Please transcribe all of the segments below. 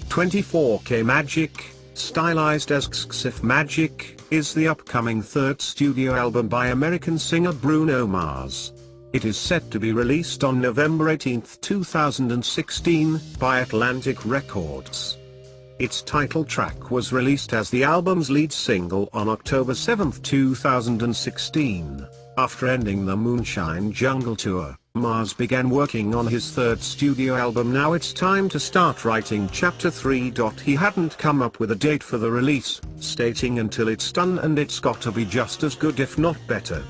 24K Magic, stylized as XXIF Magic, is the upcoming third studio album by American singer Bruno Mars. It is set to be released on November 18, 2016, by Atlantic Records. Its title track was released as the album's lead single on October 7, 2016. After ending the Moonshine Jungle tour, Mars began working on his third studio album. Now it's time to start writing Chapter 3. He hadn't come up with a date for the release, stating until it's done and it's got to be just as good if not better.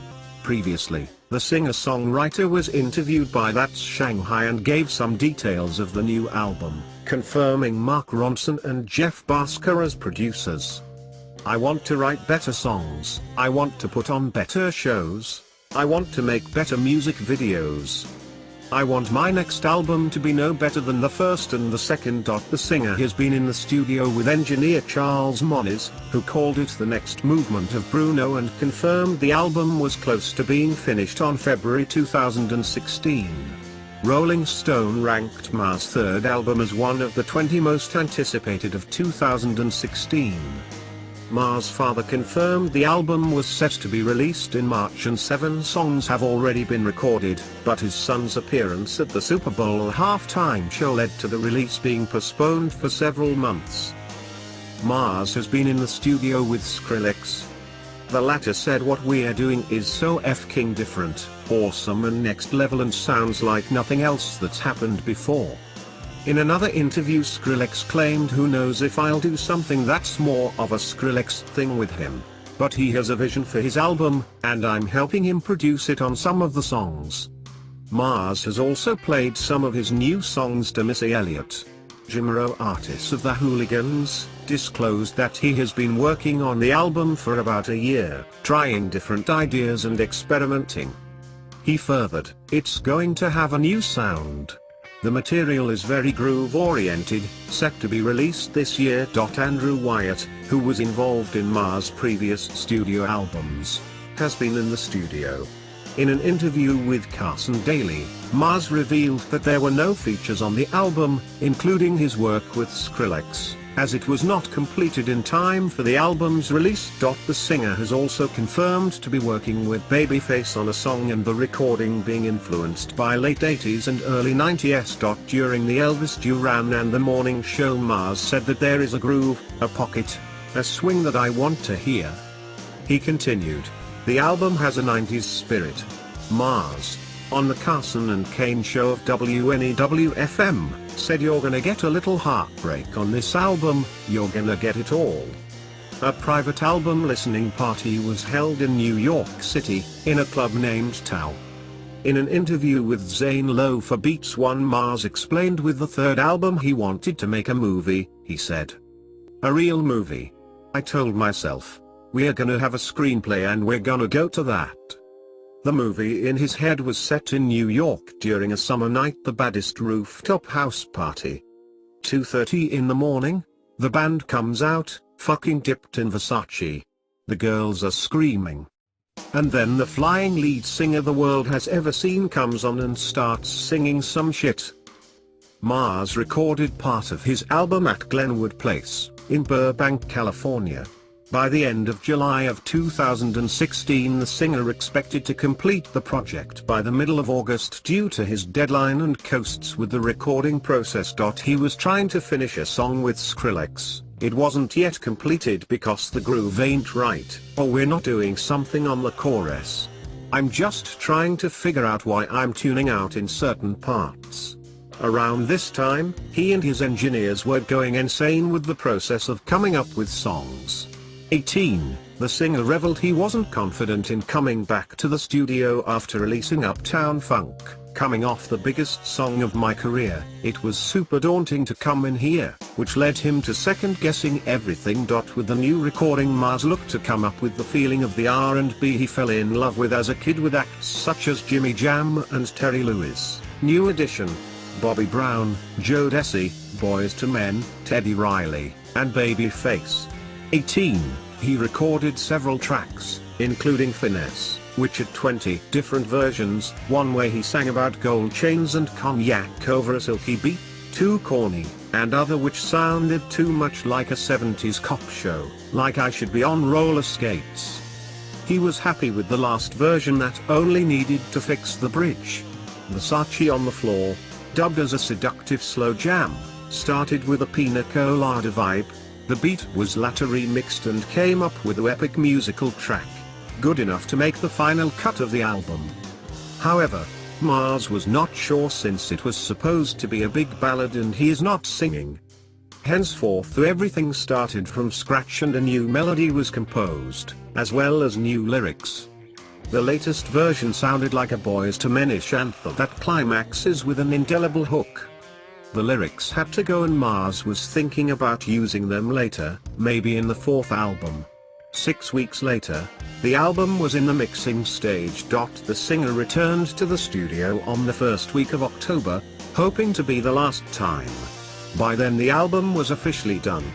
Previously, the singer-songwriter was interviewed by That's Shanghai and gave some details of the new album, confirming Mark Ronson and Jeff Bhasker as producers. "I want to write better songs, I want to put on better shows, I want to make better music videos. I want my next album to be no better than the first and the second." The singer has been in the studio with engineer Charles Moniz, who called it the next movement of Bruno and confirmed the album was close to being finished on February 2016. Rolling Stone ranked Mars' third album as one of the 20 most anticipated of 2016. Mars' father confirmed the album was set to be released in March and 7 songs have already been recorded, but his son's appearance at the Super Bowl halftime show led to the release being postponed for several months. Mars has been in the studio with Skrillex. The latter said, "What we're doing is so f***ing different, awesome and next level and sounds like nothing else that's happened before." In another interview, Skrillex claimed, "Who knows if I'll do something that's more of a Skrillex thing with him. But he has a vision for his album, and I'm helping him produce it on some of the songs." Mars has also played some of his new songs to Missy Elliott. Jimaro, artist of the Hooligans, disclosed that he has been working on the album for about a year, trying different ideas and experimenting. He furthered, "It's going to have a new sound. The material is very groove-oriented, set to be released this year." Andrew Wyatt, who was involved in Mars' previous studio albums, has been in the studio. In an interview with Carson Daly, Mars revealed that there were no features on the album, including his work with Skrillex, as it was not completed in time for the album's release. The singer has also confirmed to be working with Babyface on a song and the recording being influenced by late 80s and early 90s. During the Elvis Duran and the Morning Show, Mars said that there is a groove, a pocket, a swing that I want to hear. He continued, "The album has a 90s spirit." Mars, on the Carson and Kane show of WNEW-FM, said, "You're gonna get a little heartbreak on this album, you're gonna get it all." A private album listening party was held in New York City, in a club named Tao. In an interview with Zane Lowe for Beats One, Mars explained with the third album he wanted to make a movie. He said, "A real movie. I told myself, we're gonna have a screenplay and we're gonna go to that." The movie in his head was set in New York during a summer night, the baddest rooftop house party. 2:30 in the morning, the band comes out, fucking dipped in Versace. The girls are screaming. And then the flying lead singer the world has ever seen comes on and starts singing some shit. Mars recorded part of his album at Glenwood Place, in Burbank, California. By the end of July of 2016, the singer expected to complete the project by the middle of August due to his deadline and coasts with the recording process. He was trying to finish a song with Skrillex. It wasn't yet completed because the groove ain't right, or we're not doing something on the chorus. I'm just trying to figure out why I'm tuning out in certain parts. Around this time, he and his engineers were going insane with the process of coming up with songs. 18, the singer reveled he wasn't confident in coming back to the studio after releasing Uptown Funk. "Coming off the biggest song of my career, it was super daunting to come in here, which led him to second-guessing everything. With the new recording, Mars looked to come up with the feeling of the R&B he fell in love with as a kid, with acts such as Jimmy Jam and Terry Lewis, New Edition, Bobby Brown, Joe Desi, Boyz II Men, Teddy Riley, and Babyface. 18, he recorded several tracks, including Finesse, which had 20 different versions, one where he sang about gold chains and cognac over a silky beat, Too Corny, and other which sounded too much like a 70s cop show, like I Should Be on Roller Skates. He was happy with the last version that only needed to fix the bridge. Versace on the Floor, dubbed as a seductive slow jam, started with a pina colada vibe. The beat was later remixed and came up with an epic musical track, good enough to make the final cut of the album. However, Mars was not sure since it was supposed to be a big ballad and he is not singing. Henceforth everything started from scratch and a new melody was composed, as well as new lyrics. The latest version sounded like a Boyz II Men-ish anthem that climaxes with an indelible hook. The lyrics had to go and Mars was thinking about using them later, maybe in the fourth album. 6 weeks later, the album was in the mixing stage. The singer returned to the studio on the first week of October, hoping to be the last time. By then the album was officially done.